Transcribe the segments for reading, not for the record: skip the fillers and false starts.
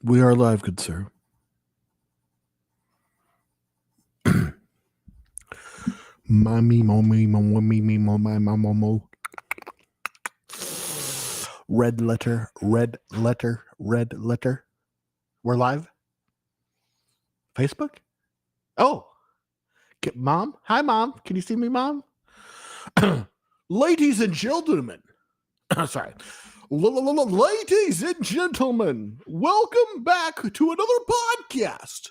We are live, good sir. Mommy, mommy, mommy, mommy, mommy, mommy. Red letter, red letter, red letter. We're live. Facebook? Oh, Mom. Hi, Mom. Can you see me, Mom? Ladies and gentlemen. Sorry. Ladies and gentlemen, welcome back to another podcast.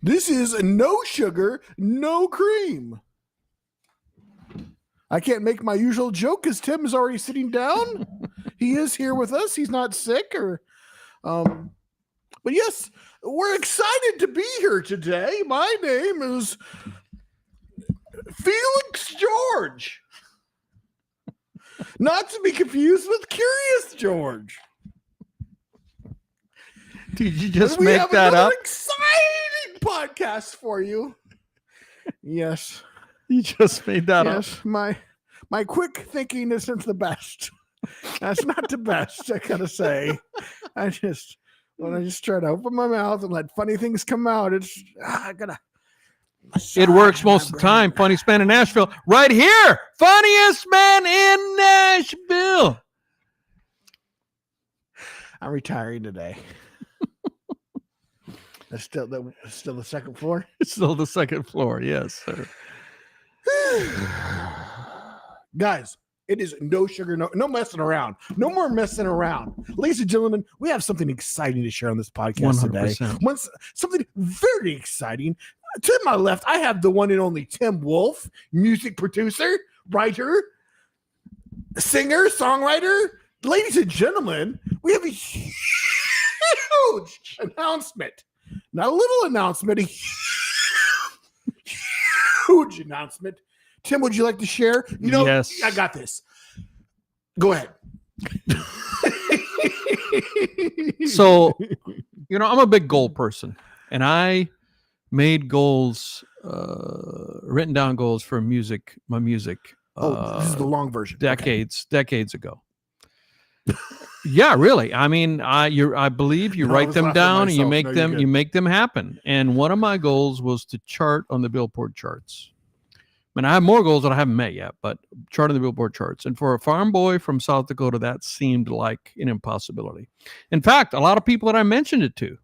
This is no sugar, no cream. I can't make my usual joke because Tim is already sitting down. He is here with us. He's not sick but yes, we're excited to be here today. My name is Felix George. Not to be confused with Curious George. Did you just make that up? Exciting podcast for you. Yes. You just made that up. Yes, my quick thinking isn't the best. That's not the best, I gotta say. When I just try to open my mouth and let funny things come out, it works most of the time. Funniest man in Nashville. Right here. Funniest man in Nashville. I'm retiring today. That's still the second floor? It's still the second floor, yes, sir. Guys, it is no sugar, no messing around. No more messing around. Ladies and gentlemen, we have something exciting to share on this podcast 100%. today. Something very exciting. To my left, I have the one and only Tim Wolf, music producer, writer, singer, songwriter. Ladies and gentlemen, we have a huge announcement. Not a little announcement, a huge announcement. Tim, would you like to share? Yes. I got this. Go ahead. So, I'm a big goal person, and I made goals, written down goals for my music. This is the long version. Decades ago. Yeah, really. I mean, I believe you write them down and you make them happen. And one of my goals was to chart on the Billboard charts. I mean, I have more goals that I haven't met yet, but chart on the Billboard charts. And for a farm boy from South Dakota, that seemed like an impossibility. In fact, a lot of people that I mentioned it to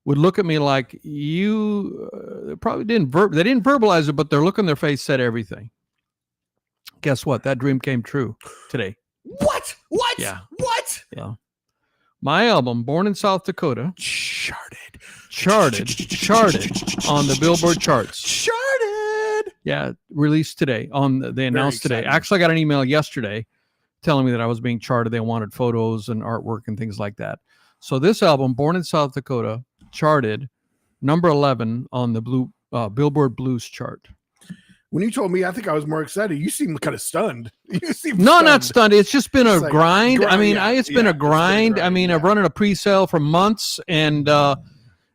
would look at me like, you probably didn't verbalize it, but their look on their face said everything. Guess what? That dream came true today. What? Yeah. What? Yeah. My album, Born in South Dakota, charted on the Billboard charts. Charted. Yeah, released today. They announced today. Actually, I got an email yesterday telling me that I was being charted. They wanted photos and artwork and things like that. So this album, Born in South Dakota, charted number 11 on the Billboard Blues chart. When you told me, I think I was more excited. You seemed kind of stunned. Not stunned. It's just been a grind. I mean, it's been a grind. I mean, I've run a pre-sale for months and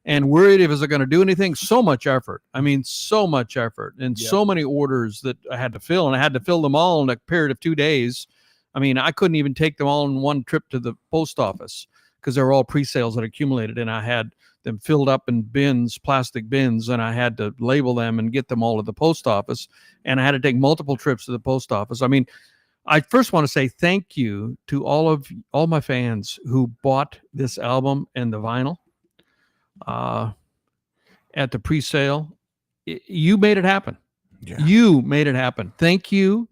worried if it's going to do anything. So much effort. I mean, so much effort and so many orders that I had to fill, and I had to fill them all in a period of 2 days. I mean, I couldn't even take them all in one trip to the post office because they were all pre-sales that accumulated, and I had them filled up in plastic bins, and I had to label them and get them all to the post office, and I had to take multiple trips to the post office. I mean, I first want to say thank you to all my fans who bought this album and the vinyl at the pre-sale. You made it happen. Yeah. You made it happen. Thank you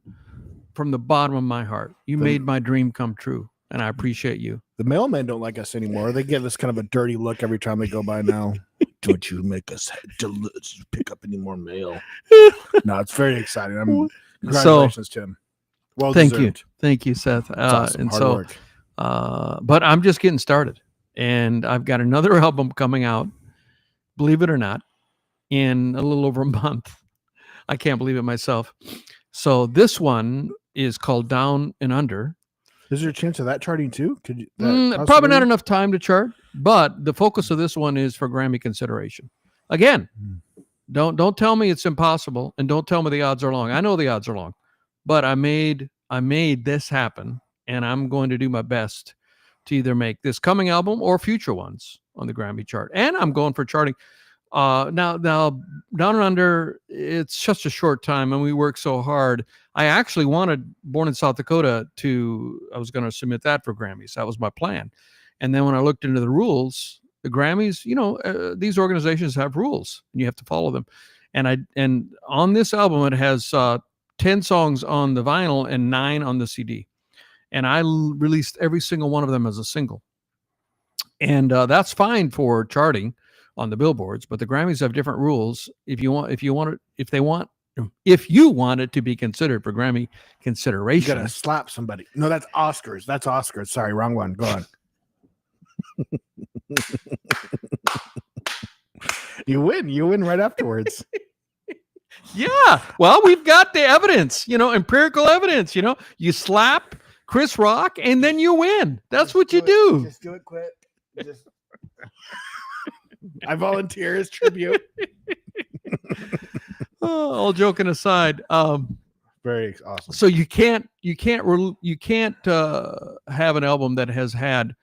from the bottom of my heart. You made my dream come true, and I appreciate you. The mailmen don't like us anymore. They give us kind of a dirty look every time they go by now. Don't you make us pick up any more mail. No, it's very exciting. Congratulations, Tim. Well deserved. Thank you, Seth. Awesome. Hard work. But I'm just getting started, and I've got another album coming out, believe it or not, in a little over a month. I can't believe it myself. So this one is called Down and Under. Is there a chance of that charting too? Probably not enough time to chart, but the focus of this one is for Grammy consideration. Again, don't tell me it's impossible, and don't tell me the odds are long. I know the odds are long, but I made this happen, and I'm going to do my best to either make this coming album or future ones on the Grammy chart. And I'm going for charting. Now Down and Under, it's just a short time and we work so hard. I actually wanted Born in South Dakota I was going to submit that for Grammys. That was my plan. And then when I looked into the rules, the Grammys, these organizations have rules and you have to follow them. And on this album, it has 10 songs on the vinyl and 9 on the CD. And I released every single one of them as a single. And that's fine for charting on the billboards, but the Grammys have different rules. If you want it to be considered for Grammy consideration, you gotta slap somebody. No, that's Oscars. That's Oscars. Sorry, wrong one. Go on. You win right afterwards. Yeah. Well, we've got the evidence, empirical evidence, you slap Chris Rock and then you win. That's what you do. Just do it quick. I volunteer as tribute. All joking aside, very awesome. So you can't have an album that has had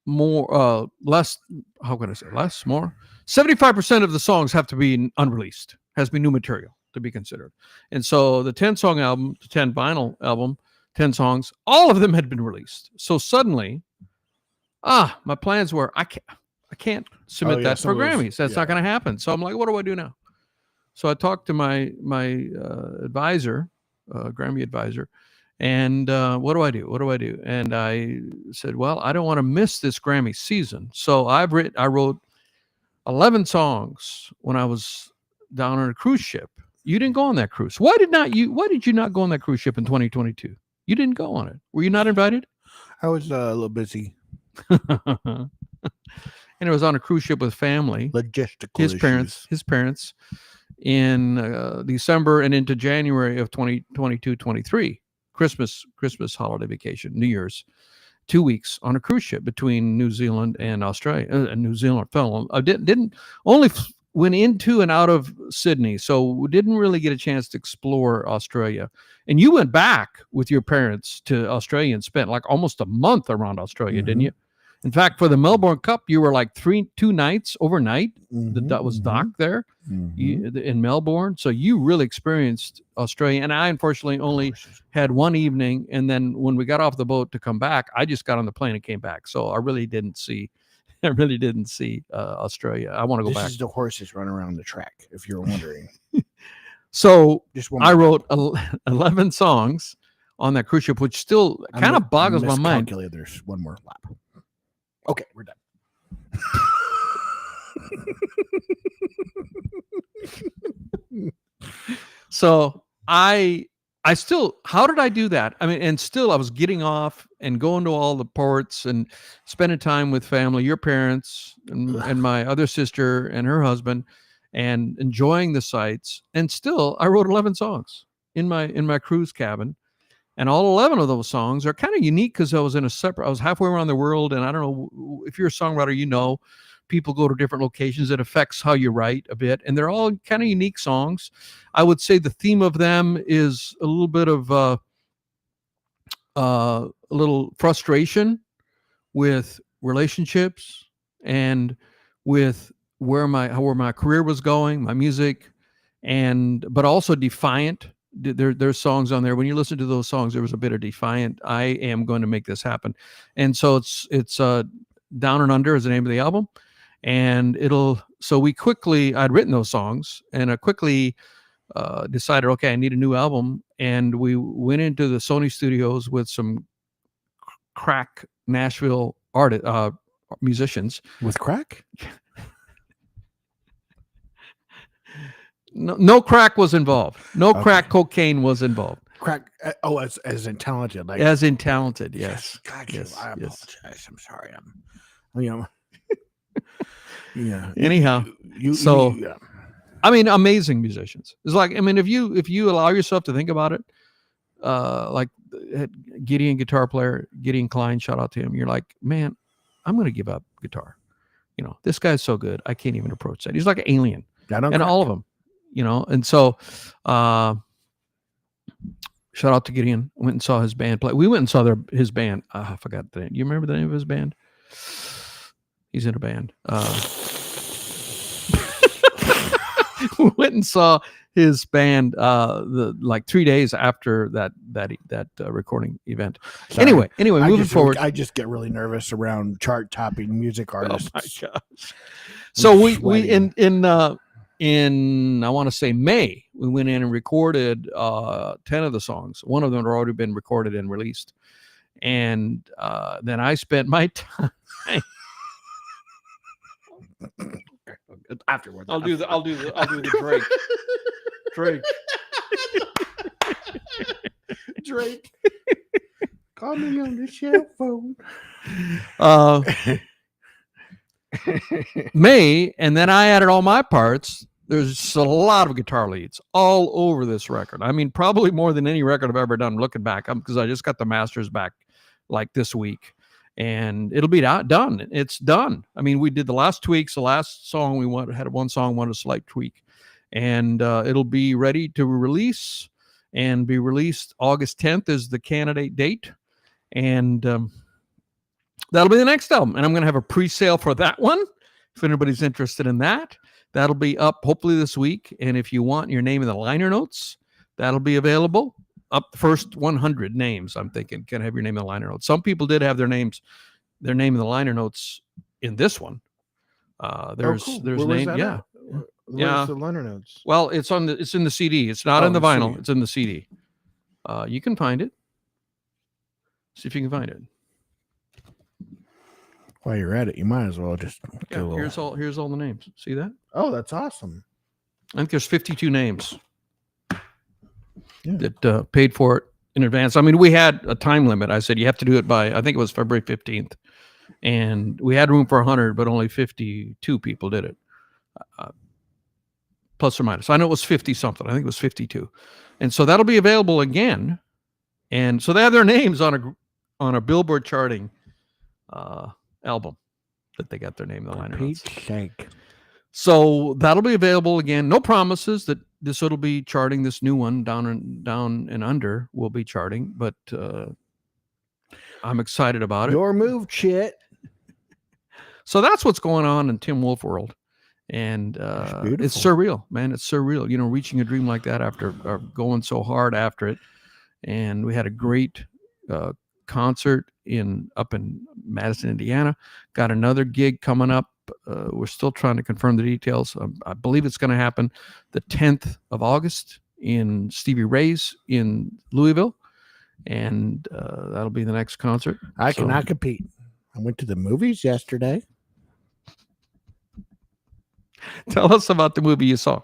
more, less. How can I say less? More. 75% of the songs have to be unreleased. Has to be new material to be considered. And so the 10-song album, the 10 vinyl album, 10 songs, all of them had been released. So suddenly, my plans were I can't submit that for Grammys. That's not going to happen. So I'm like, what do I do now? So I talked to my advisor, Grammy advisor, and what do I do? And I said, well, I don't want to miss this Grammy season. So I wrote 11 songs when I was down on a cruise ship. You didn't go on that cruise. Why did you not go on that cruise ship in 2022? You didn't go on it. Were you not invited? I was a little busy. And it was on a cruise ship with family. Logistical his parents in December and into January of 2022-23. Christmas holiday vacation, New Year's. 2 weeks on a cruise ship between New Zealand and Australia. New Zealand fell. I didn't only went into and out of Sydney, so we didn't really get a chance to explore Australia. And you went back with your parents to Australia and spent like almost a month around Australia, didn't you? In fact, for the Melbourne Cup, you were like 2 nights overnight. That was docked there in Melbourne. So you really experienced Australia. And I, unfortunately, only had one evening. And then when we got off the boat to come back, I just got on the plane and came back. So I really didn't see Australia. I want to go back. This is the horses run around the track, if you're wondering. So I wrote 11 songs on that cruise ship, which still kind of boggles my mind. There's one more lap. Okay, we're done. So I still, how did I do that? I mean, and still I was getting off and going to all the ports and spending time with family, your parents and my other sister and her husband, and enjoying the sights. And still I wrote 11 songs in my cruise cabin. And all 11 of those songs are kind of unique because I was halfway around the world. And I don't know if you're a songwriter, people go to different locations. It affects how you write a bit. And they're all kind of unique songs. I would say the theme of them is a little bit of a little frustration with relationships and with where my career was going, my music, but also defiant. There's songs on there. When you listen to those songs, there was a bit of defiant. I am going to make this happen. And so it's Down and Under is the name of the album. And I'd written those songs and I quickly decided, okay, I need a new album. And we went into the Sony studios with some crack Nashville musicians. With crack? No crack was involved. No crack cocaine was involved. Crack. As in talented. Like, as in talented, yes. God, yes. I apologize. Yes. I'm sorry. Yeah. Anyhow, I mean, amazing musicians. It's like, I mean, if you allow yourself to think about it, like Gideon guitar player, Gideon Klein, shout out to him. You're like, man, I'm going to give up guitar. This guy's so good. I can't even approach that. He's like an alien. And all of them. And so Shout out to Gideon. Went and saw his band play. We went and saw his band. I forgot the name. You remember the name of his band? He's in a band. We went and saw his band 3 days after that recording event. Sorry. Anyway, moving forward. I just get really nervous around chart topping music artists. Oh my gosh! So we in I want to say May, we went in and recorded 10 of the songs. One of them had already been recorded and released, and then I spent my time. Afterwards, I'll do the Drake. Drake. Call me on the cell phone. May, and then I added all my parts. There's a lot of guitar leads all over this record. I mean, probably more than any record I've ever done looking back, because I just got the masters back like this week, and it'll be done. It's done. I mean, we did the last tweaks. The last song had one song, a slight tweak, and it'll be ready to release and be released August 10th is the candidate date. And that'll be the next album. And I'm going to have a pre-sale for that one. If anybody's interested in that, that'll be up hopefully this week. And if you want your name in the liner notes, that'll be available. Up the first 100 names, I'm thinking, can have your name in the liner notes. Some people did have their name in the liner notes in this one. There's cool. name. Yeah. Where's the liner notes? Well, it's in the CD. It's not in the vinyl. CD. It's in the CD. You can find it. See if you can find it. While you're at it, you might as well just here's all the names. See that? Oh, that's awesome. I think there's 52 names that paid for it in advance. I mean, we had a time limit. I said you have to do it by, I think it was February 15th. And we had room for 100, but only 52 people did it. Plus or minus. I know it was 50 something. I think it was 52. And so that'll be available again. And so they have their names on a Billboard charting album that they got their name in the liner notes. So that'll be available again. No promises that this will be charting. This new one, Down and Under, will be charting, but I'm excited about it. Your move, Chit. So that's what's going on in Tim Wolf world. And it's surreal, man. It's surreal, reaching a dream like that after going so hard after it. And we had a great concert up in Madison, Indiana. Got another gig coming up. We're still trying to confirm the details. I believe it's going to happen the 10th of August in Stevie Ray's in Louisville. And that'll be the next concert. I cannot compete. I went to the movies yesterday. Tell us about the movie you saw.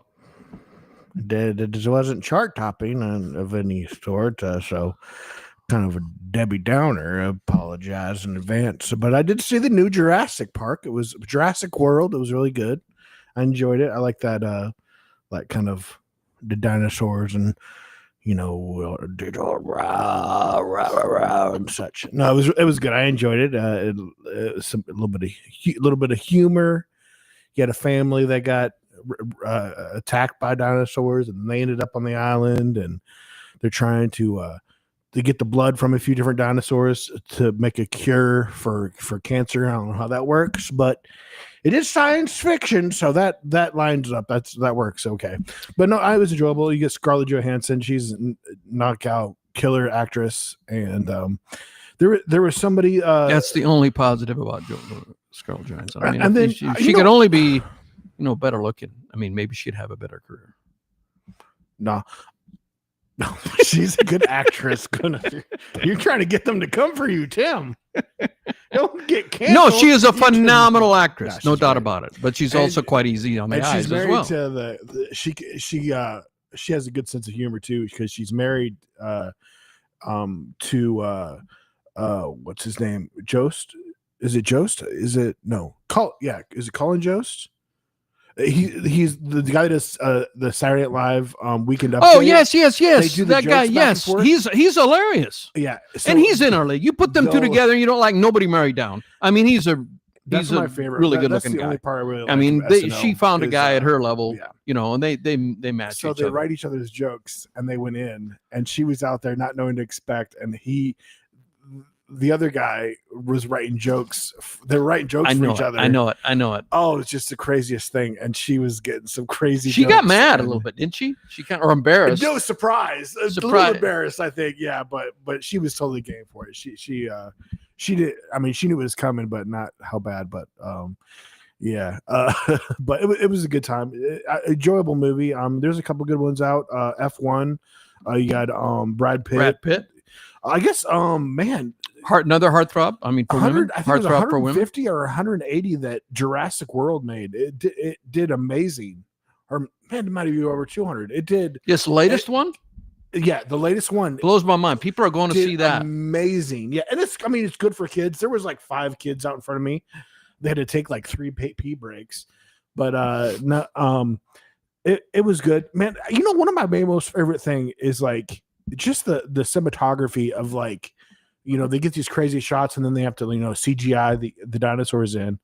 It wasn't chart topping of any sort, so kind of a Debbie Downer. I apologize in advance, but I did see the new Jurassic Park. It was Jurassic World. It was really good. I enjoyed it. I like that, like kind of the dinosaurs and did all rah and such. No, it was good. I enjoyed it. It was a little bit of humor. You had a family that got attacked by dinosaurs, and they ended up on the island, and they're trying to get the blood from a few different dinosaurs to make a cure for cancer. I don't know how that works, but it is science fiction, so that lines up. That works okay. But no, it was enjoyable. You get Scarlett Johansson; she's a knockout killer actress, and there was somebody. That's the only positive about Scarlett Johansson. I mean, and then she could only be, better looking. I mean, maybe she'd have a better career. No, she's a good actress. You're trying to get them to come for you, Tim. Don't get canceled. No, she is a phenomenal actress, no doubt about it. But she's also quite easy on the eyes as well. She has a good sense of humor too, because she's married to what's his name? Jost? Is it Jost? Is it no? Is it Colin Jost? He's the guy that does the Saturday Night Live Weekend Update. Oh yes. That guy, yes, he's hilarious. Yeah, and he's in our league. You put them two together, and you don't like Nobody Married Down. I mean, he's a That's He's my a favorite. really good That's looking the guy. only part I really I like mean, of SNL she found a is, guy at her level, yeah. you know, and they match So each they other. write each other's jokes, and they went in, and she was out there not knowing to expect, and the other guy was writing jokes. They were writing jokes for each other. I know it. Oh, it's just the craziest thing, and she was getting some crazy. She jokes got mad a little bit, didn't she? She kind of, or embarrassed. No, surprise. A little embarrassed, I think. Yeah, but she was totally game for it. She did. I mean, she knew it was coming, but not how bad. But yeah. But it was a good time. Enjoyable movie. There's a couple good ones out. F1. You got Brad Pitt. I guess man. Another heartthrob. I mean, for women, I think it was heartthrob for women. 150 or 180 that Jurassic World made. It did amazing. Or man, it might be over 200. It did. This latest one. Yeah, the latest one blows my mind. People are going to see that. Amazing. Yeah, and it's good for kids. There was like 5 kids out in front of me. They had to take like 3 pee breaks, but it was good, man. You know, one of my most favorite thing is like just the cinematography of like, you know, they get these crazy shots and then they have to, you know, CGI the dinosaurs in.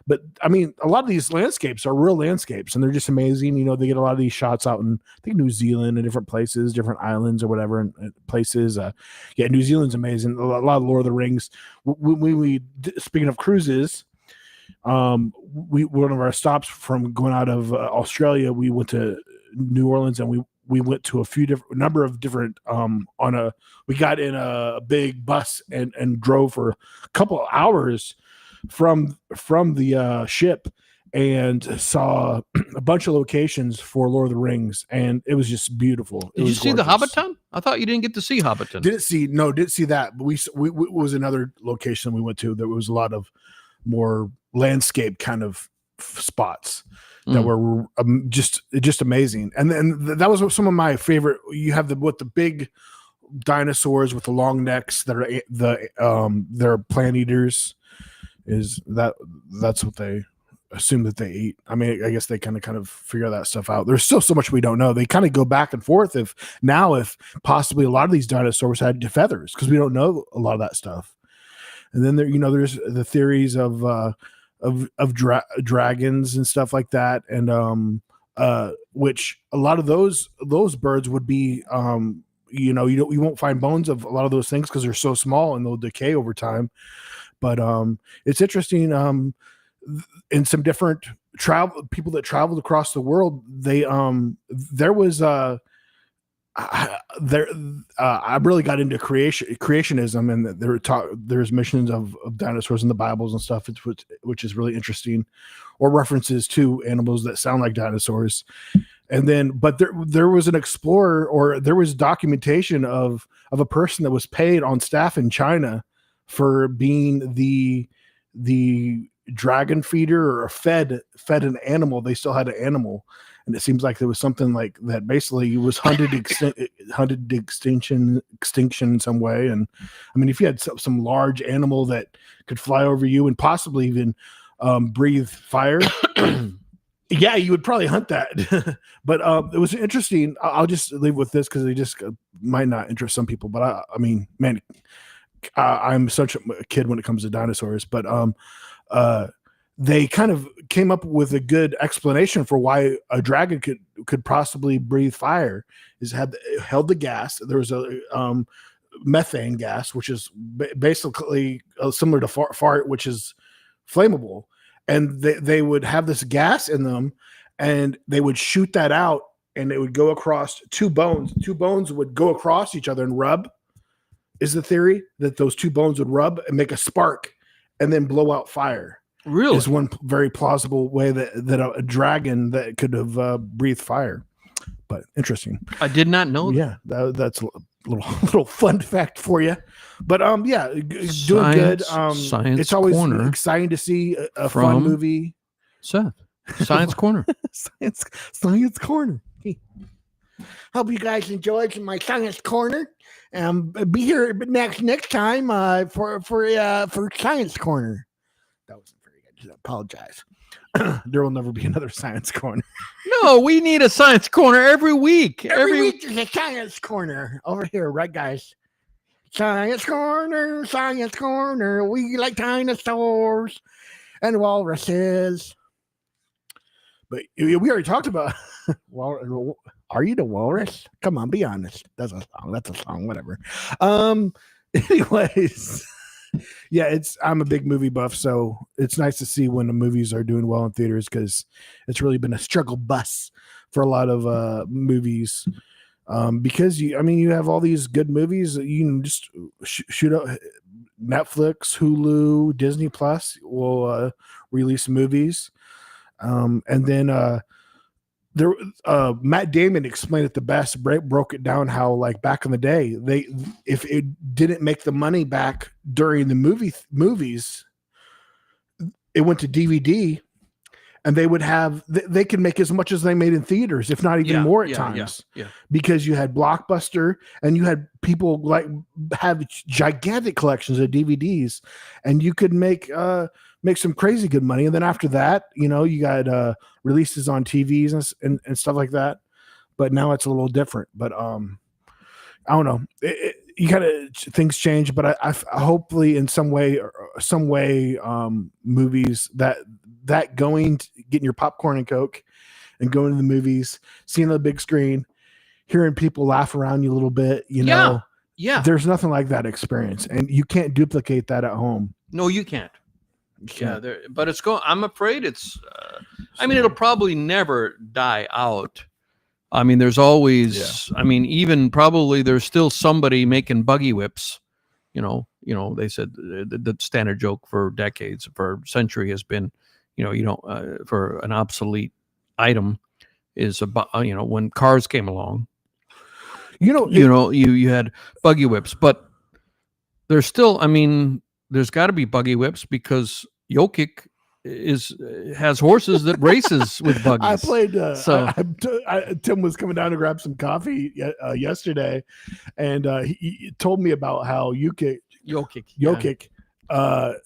But I mean, a lot of these landscapes are real landscapes and they're just amazing. You know, they get a lot of these shots out in, I think, New Zealand and different places, different islands or whatever, and places. Yeah, New Zealand's amazing. A lot of Lord of the Rings. We speaking of cruises, one of our stops from going out of Australia, we went to New Orleans and we went to a number of different we got in a big bus and drove for a couple of hours from the ship and saw a bunch of locations for Lord of the Rings, and it was just beautiful. Did you see the Hobbiton? I thought you didn't get to see Hobbiton. Didn't see that, but we was another location we went to. There was a lot of more landscape kind of spots that were just amazing, and that was some of my favorite. You have the big dinosaurs with the long necks that are they're plant eaters. That's what they assume that they eat. I mean, I guess they kind of figure that stuff out. There's still so much we don't know. They kind of go back and forth if possibly a lot of these dinosaurs had feathers, because we don't know a lot of that stuff. And then there's the theories of dragons and stuff like that, and which a lot of those birds would be, you won't find bones of a lot of those things because they're so small and they'll decay over time. But it's interesting. In some different people that traveled across the world, they there was I really got into creationism, and there's mentions of dinosaurs in the Bibles and stuff, which is really interesting, or references to animals that sound like dinosaurs. And then, but there was an explorer, or there was documentation of a person that was paid on staff in China for being the dragon feeder, or fed an animal. They still had an animal. And it seems like there was something like that basically was hunted extinction in some way. And I mean, if you had some large animal that could fly over you and possibly even breathe fire, yeah, you would probably hunt that. But it was interesting. I'll just leave with this because they just might not interest some people. But I mean, man, I'm such a kid when it comes to dinosaurs. But they kind of came up with a good explanation for why a dragon could possibly breathe fire. Held the gas. There was a methane gas, which is basically similar to fart, which is flammable. And they would have this gas in them, and they would shoot that out, and it would go across 2 bones. 2 bones would go across each other and rub. Is the theory that those 2 bones would rub and make a spark and then blow out fire. Really? Is one very plausible way that a dragon that could have breathed fire. But interesting. I did not know that. Yeah, that's a little fun fact for you. But yeah, doing good. Science it's always Corner exciting to see a fun movie. Seth, Science Corner. Science Corner. Hope you guys enjoyed my Science Corner. Be here next time for Science Corner. That wasn't very good. I apologize. There will never be another Science Corner. No, we need a Science Corner every week. Every week there's a Science Corner over here, right, guys? Science Corner, Science Corner. We like dinosaurs. and walruses. But we already talked about Are You the Walrus? Come on, be honest. That's a song. Whatever. Anyways, yeah, I'm a big movie buff, so it's nice to see when the movies are doing well in theaters, because it's really been a struggle bus for a lot of movies. Because you have all these good movies that you can just shoot up. Netflix, Hulu, Disney Plus will release movies. And then Matt Damon explained it the best, broke it down how, like, back in the day, if it didn't make the money back during the movies, it went to DVD, and they could make as much as they made in theaters, if not even more at times. Because you had Blockbuster, and you had people like have gigantic collections of DVDs, and you could make some crazy good money. And then after that, you got releases on TVs and stuff like that. But now it's a little different. But I don't know. Things change. But I hopefully in some way, movies that going to getting your popcorn and Coke and going to the movies, seeing the big screen, hearing people laugh around you a little bit, there's nothing like that experience, and you can't duplicate that at home. No, you can't. Yeah, but it's going. I'm afraid it's. It'll probably never die out. There's always. Yeah. Even probably there's still somebody making buggy whips. They said the standard joke for decades, for a century, has been, for an obsolete item is about, when cars came along. You had buggy whips, but there's still. There's got to be buggy whips, because Yokic has horses that races with buggies. I played. Tim was coming down to grab some coffee yesterday, and he told me about how Yokic.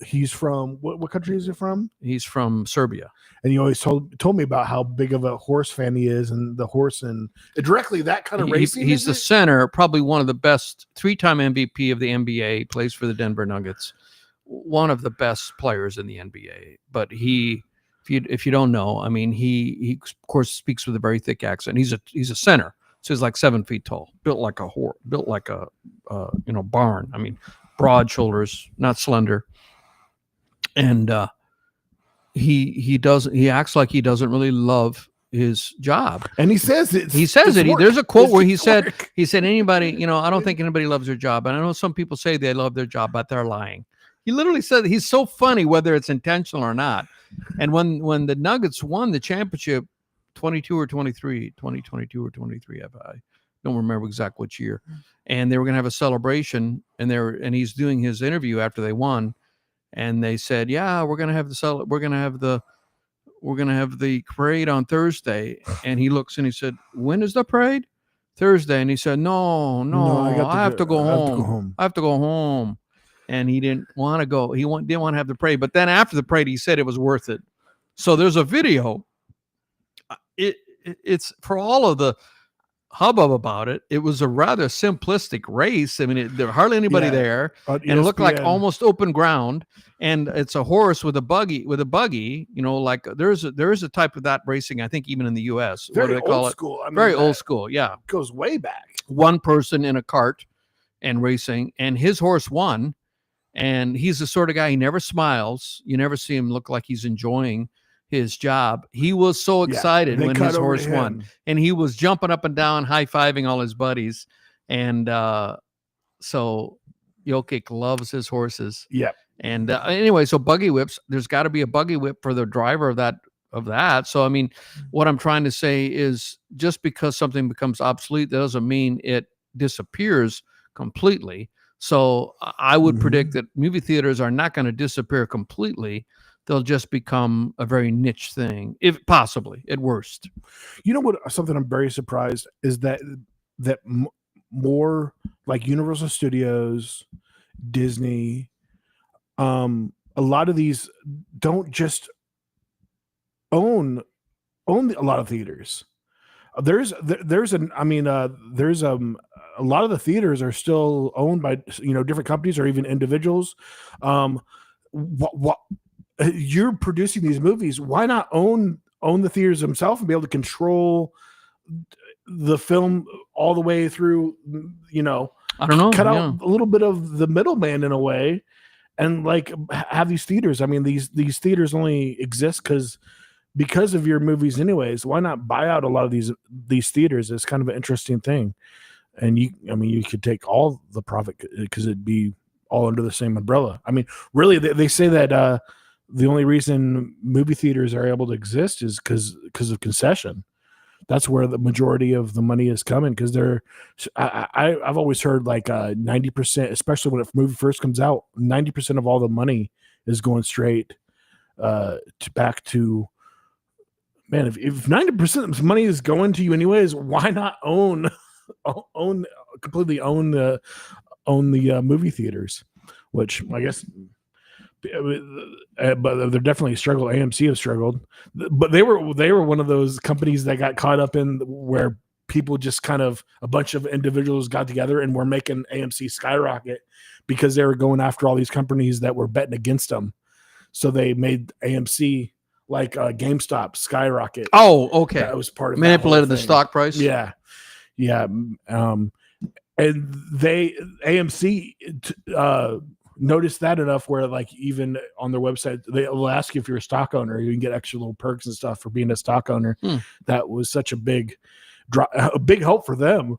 He's from what country is he from? He's from Serbia, and he always told me about how big of a horse fan he is, and the horse, and directly that kind of racing. He's the center, probably one of the best, 3-time MVP of the NBA, plays for the Denver Nuggets. One of the best players in the NBA, but if you don't know, he of course speaks with a very thick accent. He's a center, so he's like 7 feet tall, built like a barn. Broad shoulders, not slender, and he acts like he doesn't really love his job, and he says it. There's a quote where he said anybody, I don't think anybody loves their job, and I know some people say they love their job, but they're lying. He literally said, he's so funny, whether it's intentional or not. And when the Nuggets won the championship, 2022 or 23, I don't remember exactly which year, and they were going to have a celebration, and he's doing his interview after they won, and they said, yeah, we're going to have the parade on Thursday. And he looks and he said, when is the parade? Thursday. And he said, no, I have to go home. And he didn't want to go. He didn't want to have the parade. But then after the parade, he said it was worth it. So there's a video. It's for all of the hubbub about it. It was a rather simplistic race. There was hardly anybody there, and it looked like almost open ground. And it's a horse with a buggy. Like there is a type of that racing, I think, even in the U.S. Very what do they call old school. Very old school. Yeah, goes way back. One person in a cart and racing, and his horse won. And he's the sort of guy, he never smiles. You never see him look like he's enjoying his job. He was so excited when his horse won. And he was jumping up and down, high-fiving all his buddies. And so Yokic loves his horses. Yeah. And anyway, so buggy whips, there's got to be a buggy whip for the driver of that. So, what I'm trying to say is, just because something becomes obsolete, that doesn't mean it disappears completely. So I would predict that movie theaters are not going to disappear completely. They'll just become a very niche thing, if possibly at worst. You know what? Something I'm very surprised is that more like Universal Studios, Disney, a lot of these don't just own a lot of theaters. There's a lot of the theaters are still owned by different companies or even individuals. you're producing these movies. Why not own the theaters himself and be able to control the film all the way through? I don't know. Cut out a little bit of the middleman in a way, and like have these theaters. I mean, these theaters only exist because of your movies, anyways. Why not buy out a lot of these theaters? It's kind of an interesting thing, and you could take all the profit because it'd be all under the same umbrella. I mean, really, they say that the only reason movie theaters are able to exist is because of concession. That's where the majority of the money is coming, because I've always heard like 90%, especially when a movie first comes out, 90% of all the money is going straight back to, man, if 90% of money is going to you anyways, why not completely own the movie theaters? Which I guess, but they're definitely struggled. AMC have struggled, but they were one of those companies that got caught up in where people just kind of, a bunch of individuals got together and were making AMC skyrocket because they were going after all these companies that were betting against them. So they made AMC like GameStop skyrocket. Oh, okay. That was part of manipulated the stock price. Yeah. And AMC noticed that enough where, like, even on their website, they'll ask you if you're a stock owner. You can get extra little perks and stuff for being a stock owner. That was such a big help for them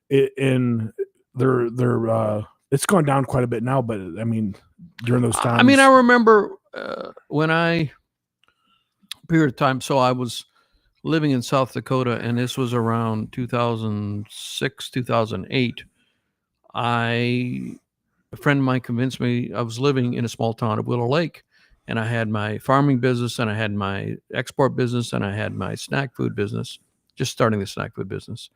in their it's gone down quite a bit now, but I mean, during those times, I mean, I remember when period of time. So I was living in South Dakota, and this was around 2006, 2008. A friend of mine convinced me. I was living in a small town of Willow Lake, and I had my farming business, and I had my export business, and I had my snack food business, just starting the snack food business.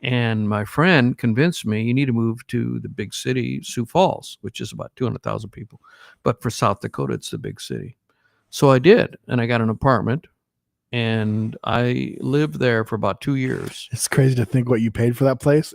And my friend convinced me, you need to move to the big city, Sioux Falls, which is about 200,000 people. But for South Dakota, it's the big city. So I did, and I got an apartment, and I lived there for about 2 years. It's crazy to think what you paid for that place.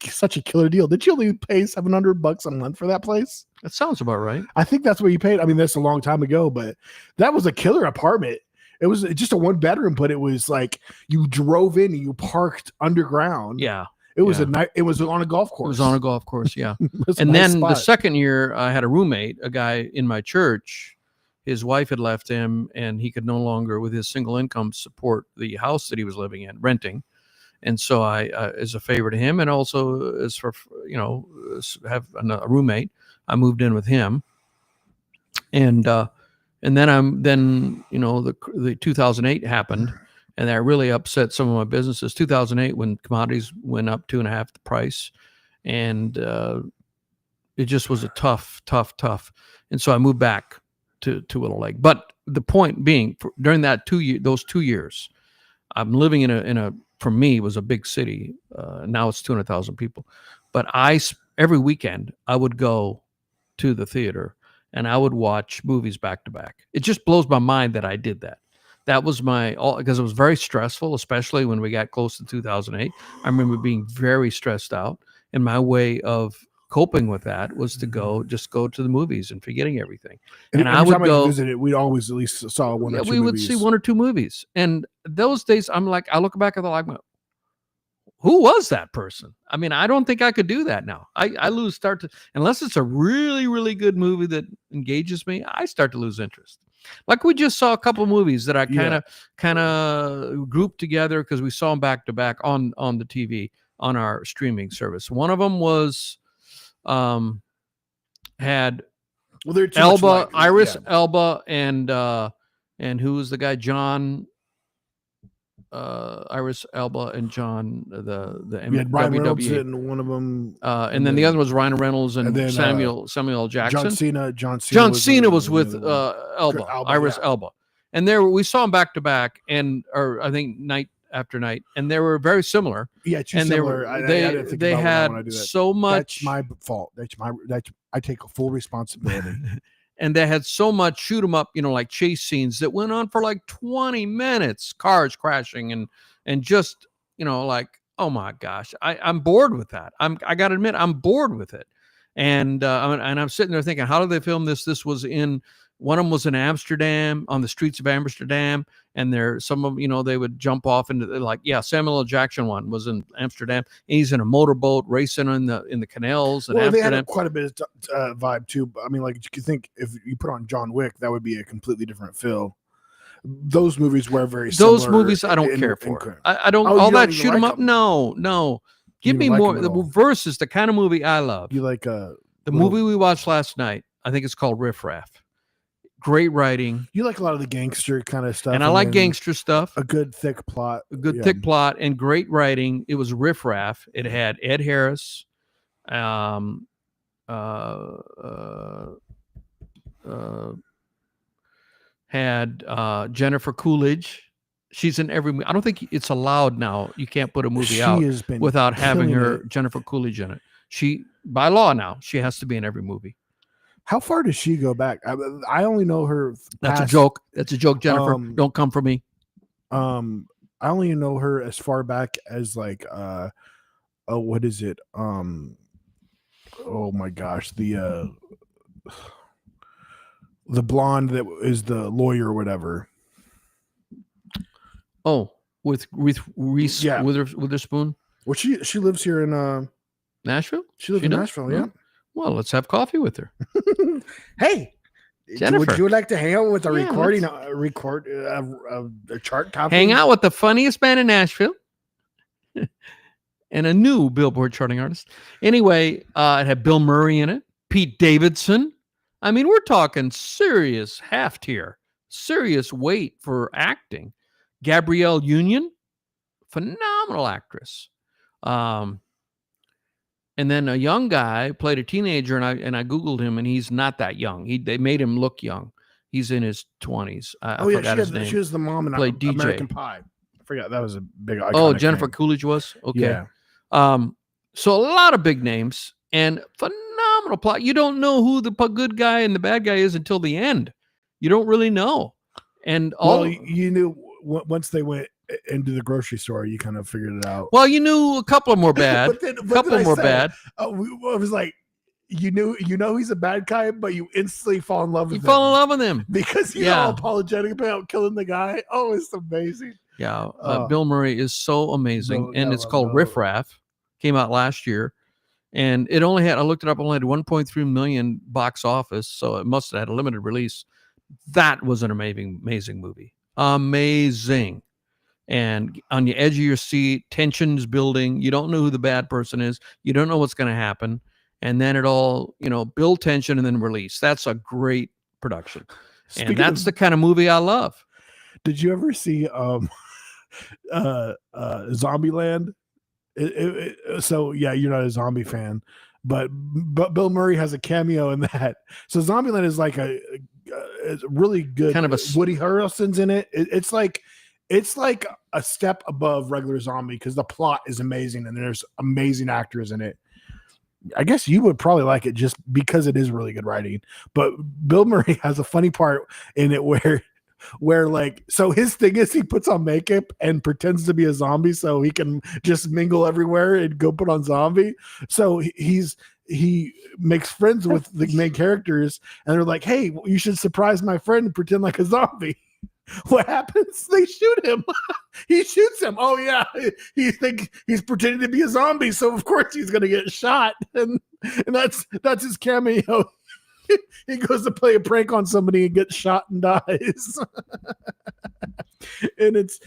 Such a killer deal. Did you only pay $700 a month for that place? That sounds about right. I think that's what you paid. I mean, that's a long time ago, but that was a killer apartment. It was just a 1-bedroom, but it was like you drove in and you parked underground. Yeah. It was it was on a golf course. It was on a golf course, yeah. And then the second year, I had a roommate, a guy in my church. His wife had left him, and he could no longer, with his single income, support the house that he was living in, renting. And so I, as a favor to him, and also as for, have a roommate, I moved in with him. And then the 2008 happened, and that really upset some of my businesses. 2008, when commodities went up 2.5 the price, and it just was a tough. And so I moved back to Willow Lake. But the point being, during that those 2 years, I'm living in a for me, it was a big city. Now it's 200,000 people. But every weekend I would go to the theater and I would watch movies back to back. It just blows my mind that I did that. That was because it was very stressful, especially when we got close to 2008. I remember being very stressed out, and my way of coping with that was to go to the movies and forgetting everything. And I would go visit it. We always at least saw one or two we movies. would see 1 or 2 movies. And those days, I'm like, I look back at the, like, who was that person? I mean, I don't think I could do that now. I lose unless it's a really, really good movie that engages me, I start to lose interest. Like, we just saw a couple of movies that I kind of grouped together because we saw them back to back on the TV on our streaming service. One of them was had Elba, Elba, and who was the guy? John. Iris Elba and John, the we had Ryan Reynolds in one of them, and then the other was Ryan Reynolds and then, Samuel L. Jackson. John Cena was with Elba, Iris Elba, and we saw them back to back, or I think night after night, and they were very similar. Yeah, similar. They had so much. That's my fault. I take a full responsibility. And they had so much shoot 'em up, like chase scenes that went on for like 20 minutes, cars crashing and just, like, oh my gosh, I'm bored with that. I got to admit, I'm bored with it. And I'm sitting there thinking, how did they film this? This was in One of them was in Amsterdam, on the streets of Amsterdam, and some of them, they would jump off into Samuel L. Jackson one was in Amsterdam, and he's in a motorboat racing in the canals. Well, they had quite a bit of vibe too. I mean, like you could think if you put on John Wick, that would be a completely different feel. Those movies were very similar. Those movies I don't care for. I don't all that shoot 'em up. No. Give me more. The Reverse is the kind of movie I love. You like the movie we watched last night? I think it's called Riff Raff. Great writing. You like a lot of the gangster kind of stuff. And I like gangster stuff. A good thick plot. Thick plot and great writing. It was Riff Raff. It had Ed Harris, had Jennifer Coolidge. She's in every movie. I don't think it's allowed now. You can't put a movie out without having Jennifer Coolidge in it. She, by law now, she has to be in every movie. How far does she go back? I only know her. That's a joke. That's a joke, Jennifer. Don't come for me. I only know her as far back as like, what is it? Oh my gosh, the blonde that is the lawyer or whatever. Oh, with Reese Witherspoon. Well, she lives here in Nashville. She lives in Nashville. Yeah. Well, let's have coffee with her. Hey, Jennifer, would you like to hang out with a chart top? Hang out with the funniest band in Nashville and a new Billboard charting artist. Anyway, it had Bill Murray in it, Pete Davidson. I mean, we're talking serious half tier, serious weight for acting. Gabrielle Union, phenomenal actress. And then a young guy played a teenager, and I Googled him, and he's not that young. They made him look young. He's in his 20s. I forgot his name. She was the mom in American Pie. I forgot that was a big. Oh, Jennifer Coolidge was? Okay. Yeah. So a lot of big names and phenomenal plot. You don't know who the good guy and the bad guy is until the end. You don't really know. And you knew once they went into the grocery store, you kind of figured it out. Well, you knew a couple more bad. Bad. I was like, you know he's a bad guy, but you instantly fall in love with him. You fall in love with him because he's all apologetic about killing the guy. Oh, it's amazing. Yeah, Bill Murray is so amazing, and it's called Riff Raff. Came out last year, and it only had, I looked it up, only had 1.3 million box office, so it must have had a limited release. That was an amazing movie. Amazing. And on the edge of your seat, tension's building. You don't know who the bad person is. You don't know what's going to happen. And then it all, build tension and then release. That's a great production. And that's the kind of movie I love. Did you ever see Zombieland? So yeah, you're not a zombie fan, but Bill Murray has a cameo in that. So Zombieland is like a really good kind of a Woody Harrelson's in it. It's like a step above regular zombie because the plot is amazing and there's amazing actors in it. I guess you would probably like it just because it is really good writing. But Bill Murray has a funny part in it where like, so his thing is he puts on makeup and pretends to be a zombie so he can just mingle everywhere and go put on zombie. So he makes friends with the main characters and they're like, hey, you should surprise my friend and pretend like a zombie. What happens? They shoot him. He shoots him. Oh yeah, he thinks he's pretending to be a zombie, so of course he's gonna get shot, and that's his cameo. He goes to play a prank on somebody and gets shot and dies. and it's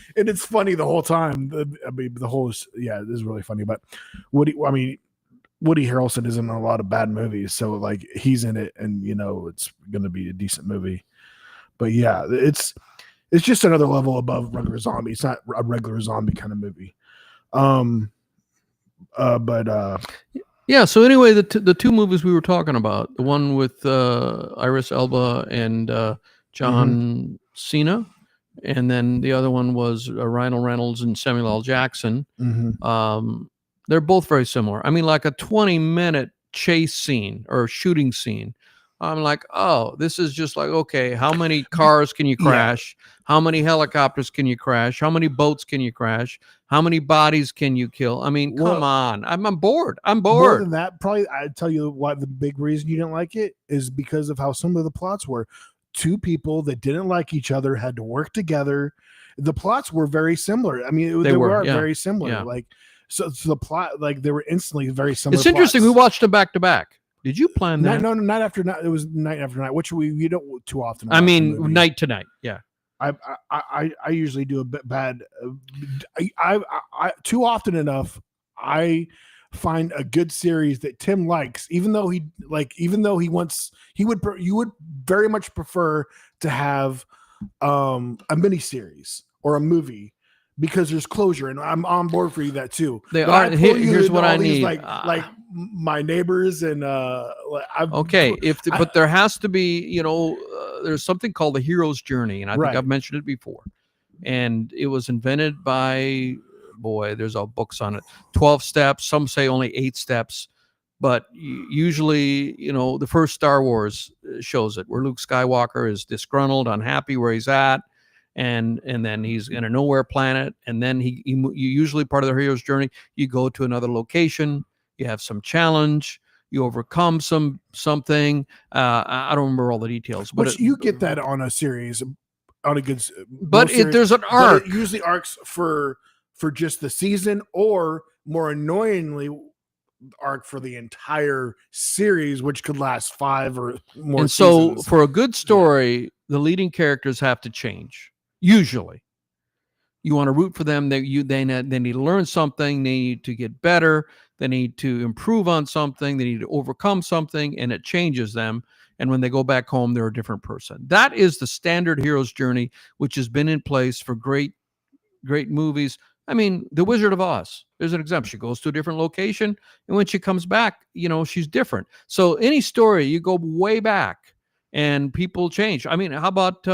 funny the whole time. It is really funny. But Woody Harrelson is in a lot of bad movies, so like he's in it, and it's gonna be a decent movie. But yeah, it's just another level above regular zombie. It's not a regular zombie kind of movie. Yeah. So anyway, the two movies we were talking about, the one with Idris Elba and John Cena, and then the other one was Ryan Reynolds and Samuel L. Jackson. Mm-hmm. They're both very similar. I mean, like a 20-minute chase scene or shooting scene. I'm like, oh, this is just like, okay, how many cars can you crash? Yeah. How many helicopters can you crash? How many boats can you crash? How many bodies can you kill? I mean, come on. I'm bored. More than that, probably I'd tell you why the big reason you didn't like it is because of how some of the plots were. two people that didn't like each other had to work together. The plots were very similar. I mean, they were very similar. Yeah. Like, so the plot, like they were instantly very similar. It's interesting. plots. We watched them back to back. Did you plan that? No, not after night. It was night after night, which we don't too often. I mean, night to night. Yeah. I usually do a bit bad. I too often enough. I find a good series that Tim likes, even though he would very much prefer to have a mini series or a movie because there's closure, and I'm on board for you that too. Here's what I need. Like My Neighbors and but there has to be, there's something called the hero's journey, and I think I've mentioned it before, and it was invented by there's all books on it. 12 steps. Some say only 8 steps, but usually, the first Star Wars shows it, where Luke Skywalker is disgruntled, unhappy where he's at, and then he's in a nowhere planet, and then you usually part of the hero's journey, you go to another location, you have some challenge, you overcome something. I don't remember all the details, but you get that on a series, on a good. But there's an arc. It usually arcs for just the season, or more annoyingly, arc for the entire series, which could last 5 or more. And so, seasons. For a good story, the leading characters have to change. Usually, you want to root for them. They need to learn something. They need to get better. They need to improve on something. They need to overcome something, and it changes them. And when they go back home, they're a different person. That is the standard hero's journey, which has been in place for great movies. I mean, The Wizard of Oz, there's an example. She goes to a different location, and when she comes back, she's different. So any story, you go way back, and people change. I mean, how about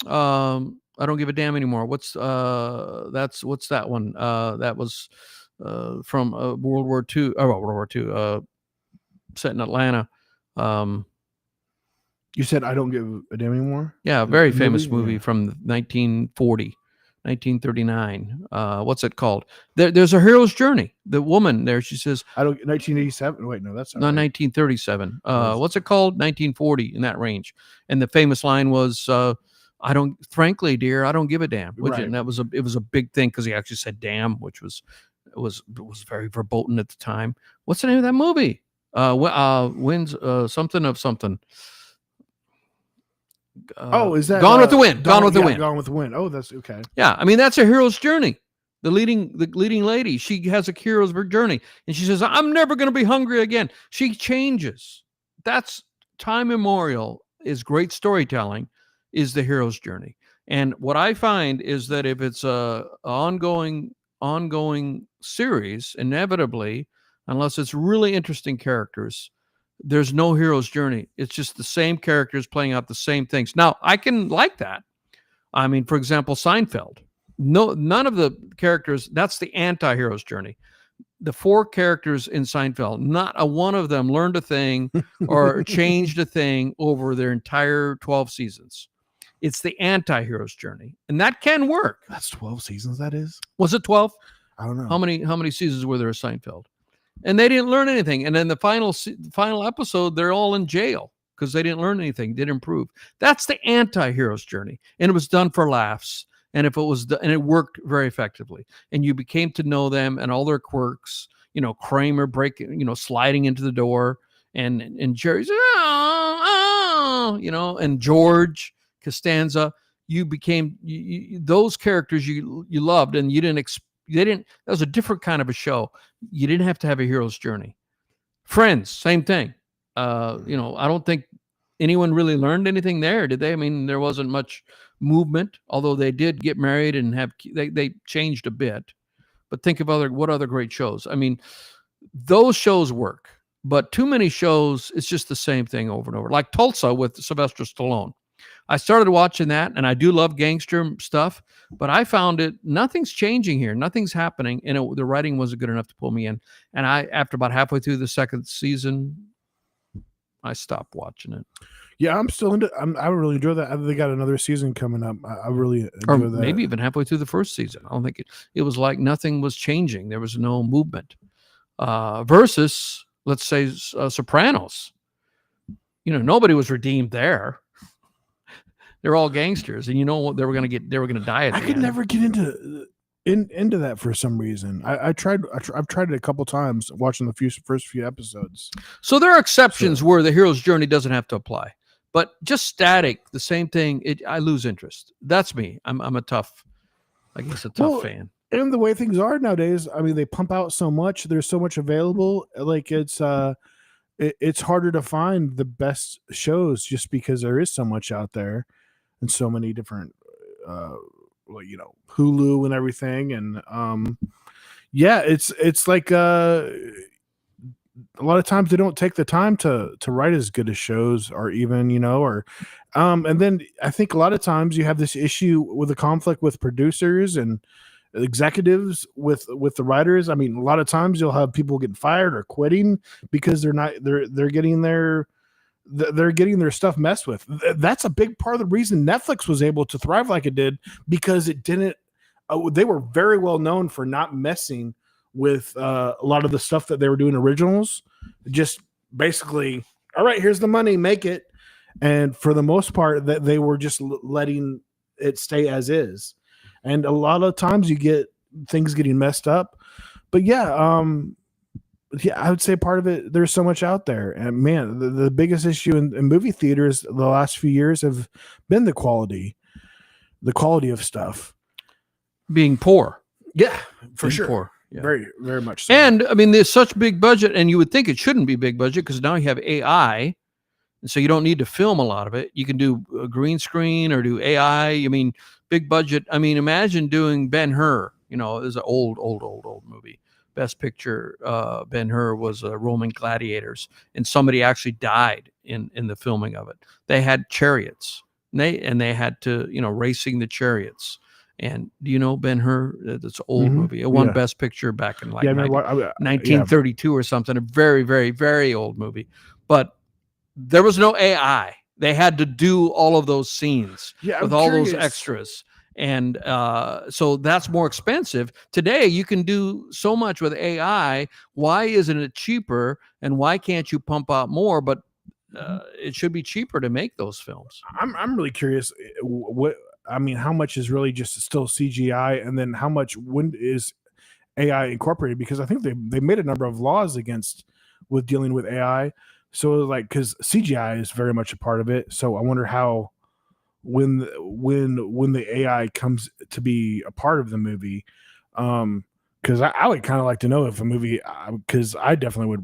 I Don't Give a Damn Anymore? What's that one? That was from World War II, set in Atlanta. You said I Don't Give a Damn Anymore? Yeah, a very famous movie from 1940. 1939. What's it called? There's a hero's journey. The woman there, she says, 1987. Wait, no, that's not right. 1937. What's it called? 1940, in that range. And the famous line was, frankly, dear, I don't give a damn. And it was a big thing because he actually said damn, which was very verboten at the time. What's the name of that movie? Wins something of something. Is that Gone with the Wind? Gone with the Wind. Gone with the Wind. Oh, that's okay. Yeah, I mean, that's a hero's journey. The leading lady, she has a hero's journey, and she says, "I'm never going to be hungry again." She changes. That's time immemorial. Is great storytelling. Is the hero's journey. And what I find is that if it's a ongoing series, inevitably, unless it's really interesting characters, there's no hero's journey. It's just the same characters playing out the same things. Now, I can like that. I mean, for example, Seinfeld. None of the characters, that's the anti-hero's journey. The 4 characters in Seinfeld, not a one of them learned a thing or changed a thing over their entire 12 seasons. It's the anti-hero's journey. And that can work. That's 12 seasons, that is? Was it 12? I don't know. How many seasons were there of Seinfeld? And they didn't learn anything. And then the final episode, they're all in jail because they didn't learn anything, didn't improve. That's the anti-hero's journey. And it was done for laughs. And and it worked very effectively. And you became to know them and all their quirks, Kramer sliding into the door and Jerry's, and George Costanza, you became those characters you loved, and that was a different kind of a show. You didn't have to have a hero's journey. Friends, same thing. I don't think anyone really learned anything there, did they? I mean, there wasn't much movement, although they did get married and they changed a bit. But think of what other great shows. I mean, those shows work, but too many shows, it's just the same thing over and over. Like Tulsa with Sylvester Stallone. I started watching that, and I do love gangster stuff, but I found nothing's changing here. Nothing's happening, and the writing wasn't good enough to pull me in. And after about halfway through the second season, I stopped watching it. Yeah, I'm still into. I really enjoy that. They got another season coming up. I really enjoy that. Maybe even halfway through the first season. I don't think it was like nothing was changing. There was no movement. Versus, let's say, Sopranos. Nobody was redeemed there. They're all gangsters, and you know what? They were going to die at the I could end. never get into that for some reason. I've tried it a couple times watching the first few episodes. So there are exceptions where the hero's journey doesn't have to apply, but just static, the same thing. I lose interest. That's me. I'm a tough fan. And the way things are nowadays, I mean, they pump out so much. There's so much available. Like it's harder to find the best shows just because there is so much out there and so many different, Hulu and everything. And it's like a lot of times they don't take the time to write as good as shows, or even, and then I think a lot of times you have this issue with a conflict with producers and executives with the writers. I mean, a lot of times you'll have people getting fired or quitting because they're getting their stuff messed with. That's a big part of the reason Netflix was able to thrive like it did, because it didn't. They were very well known for not messing with a lot of the stuff that they were doing originals. Just basically, all right, here's the money, make it. And for the most part, that they were just letting it stay as is. And a lot of times you get things getting messed up. But I would say part of it, there's so much out there. And man, the biggest issue in movie theaters the last few years have been the quality of stuff. Being poor. Yeah, for Being sure. Poor. Yeah. Very, very much so. And I mean, there's such big budget, and you would think it shouldn't be big budget because now you have AI. And so you don't need to film a lot of it. You can do a green screen or do AI. I mean, big budget. I mean, imagine doing Ben-Hur. It was an old movie. Best Picture, Ben-Hur was Roman gladiators, and somebody actually died in the filming of it. They had chariots, and they had to, racing the chariots. And do you know Ben-Hur? It's an old movie. It won Best Picture back in 1932 or something. A very, very, very old movie. But there was no AI. They had to do all of those scenes with all those extras. And so that's more expensive. Today, you can do so much with AI. Why isn't it cheaper? And why can't you pump out more? But it should be cheaper to make those films. I'm really curious how much is really just still CGI, and then how much is AI incorporated? Because I think they made a number of laws with dealing with AI. So because CGI is very much a part of it. So I wonder how when the AI comes to be a part of the movie, because I would kind of like to know if a movie, because I definitely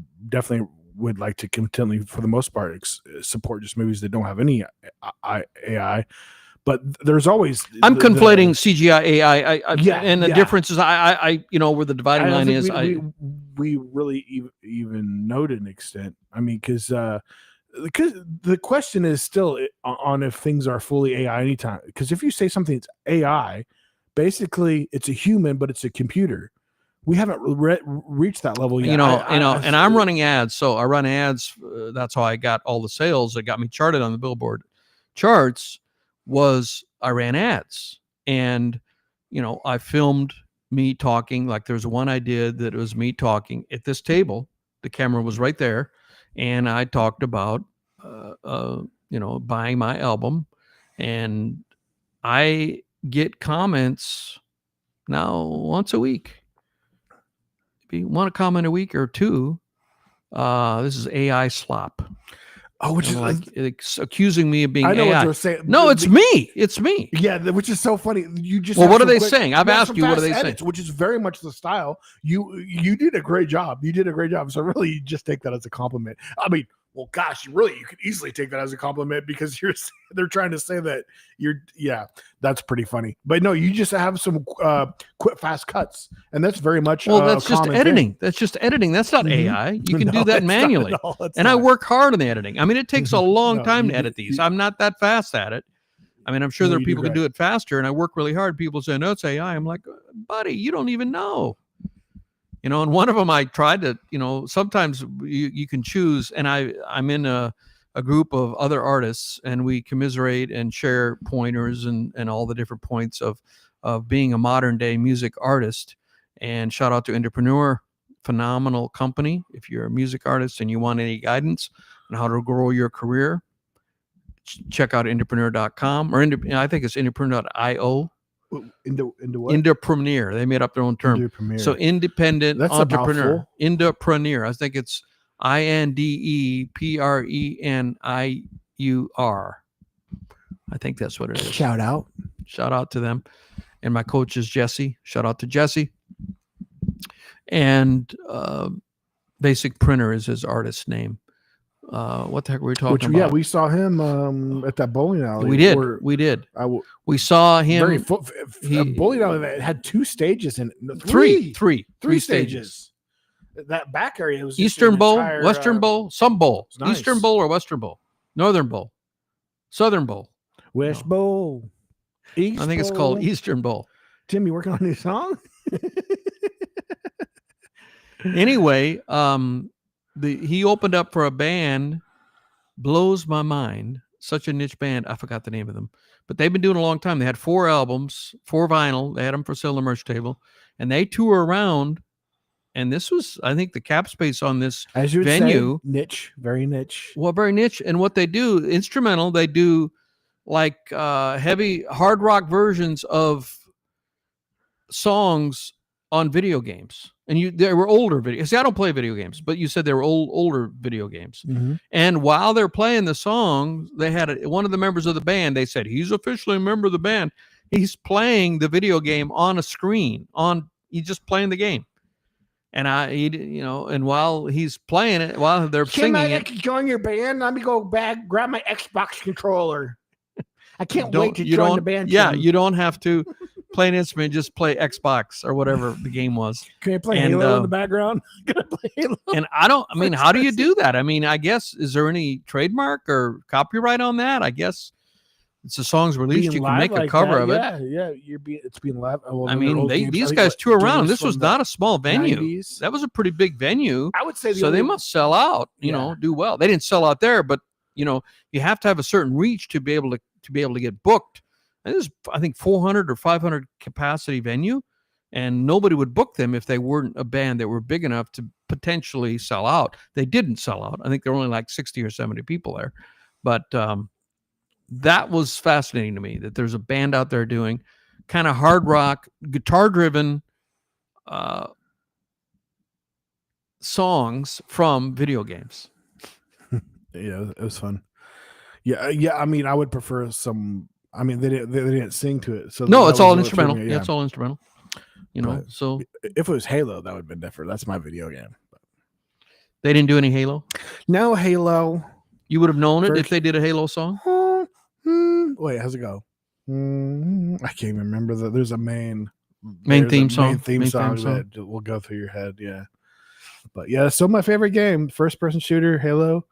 would like to continue, for the most part, support just movies that don't have any AI. But there's always I'm conflating CGI AI, and the difference is I where the dividing line is. We really even know to an extent. I mean, because the question is still on if things are fully AI anytime. Because if you say something's AI, basically it's a human, but it's a computer. We haven't reached that level yet. And I'm running ads, so I run ads. That's how I got all the sales that got me charted on the Billboard charts. I ran ads, and I filmed me talking. Like there's one I did that was me talking at this table. The camera was right there, and I talked about buying my album, and I get comments now once a week. If you want to comment a week or two, this is AI slop. Oh, which is it's accusing me of being AI. I know what they're saying. No, it's me. It's me. Yeah, which is so funny. You just what are they saying? I've asked you, what are they saying? Which is very much the style. You did a great job. So really, you just take that as a compliment. I mean, well, gosh, you could easily take that as a compliment, because they're trying to say that that's pretty funny. But no, you just have some quick, fast cuts, and that's very much that's just editing. That's just editing. That's not AI. You can do that manually. I work hard on the editing. I mean, it takes a long time to edit these. I'm not that fast at it. I mean, I'm sure there are people who can do it faster, and I work really hard. People say, no, it's AI. I'm like, buddy, you don't even know. And one of them I tried to, sometimes you can choose, and I'm in a group of other artists, and we commiserate and share pointers and all the different points of being a modern day music artist. And shout out to Entrepreneur, phenomenal company. If you're a music artist and you want any guidance on how to grow your career, check out Indepreneur.com or I think it's Indepreneur.io. Into what? Indepreneur. They made up their own term. Indepreneur. So independent That's entrepreneur. Indepreneur. I think it's INDEPRENIUR. I think that's what it is. Shout out to them. And my coach is Jesse. Shout out to Jesse. And Basic Printer is his artist name. What the heck were we talking about? Yeah, we saw him at that bowling alley. We did. We saw him. Bowling alley that had 2 stages in it. Three stages. That back area was Eastern Bowl, Western Bowl, some bowl. Nice. Eastern Bowl or Western Bowl? Northern Bowl, Southern Bowl, West Bowl. East I think it's called Eastern Bowl. Tim, you working on a new song? Anyway, he opened up for a band, blows my mind. Such a niche band. I forgot the name of them, but they've been doing it a long time. They had 4 albums, 4 vinyl. They had them for sale on the merch table, and they tour around. And this was, I think, the cap space on this as you would venue. Say, niche, very niche. Well, very niche. And what they do, instrumental, they do like heavy hard rock versions of songs on video games. And they were older videos. See, I don't play video games, but you said they were older video games. Mm-hmm. And while they're playing the song, they had one of the members of the band. They said he's officially a member of the band. He's playing the video game on a screen. He's just playing the game. And and while he's playing it, while they're singing it, join your band. Let me go back, grab my Xbox controller. I can't wait to join the band. Yeah, you don't have to play an instrument, just play Xbox or whatever the game was. Can I play Halo in the background? Can I play Halo? And how do you do that? I mean, I guess, is there any trademark or copyright on that? I guess it's a song's released, you can make a cover of it. Yeah, it's being live. Well, I mean, these guys tour around. This was not a small venue. 90s. That was a pretty big venue. I would say they must sell out. Do well. They didn't sell out there, but you have to have a certain reach to be able to get booked. And this is, I think, 400 or 500 capacity venue, and nobody would book them if they weren't a band that were big enough to potentially sell out. They didn't sell out. I think there were only like 60 or 70 people there, but that was fascinating to me, that there's a band out there doing kind of hard rock, guitar driven songs from video games. Yeah, it was fun. Yeah. I mean, I would prefer some. I mean, they didn't sing to it, so no, it's all instrumental. Yeah, it's all instrumental. So if it was Halo, that would have been different. That's my video game. They didn't do any Halo. No Halo. You would have known it if they did a Halo song. Wait, how's it go? I can't even remember that. There's a main theme song. Main theme song that will go through your head. Yeah, but yeah, it's still my favorite game. First person shooter, Halo.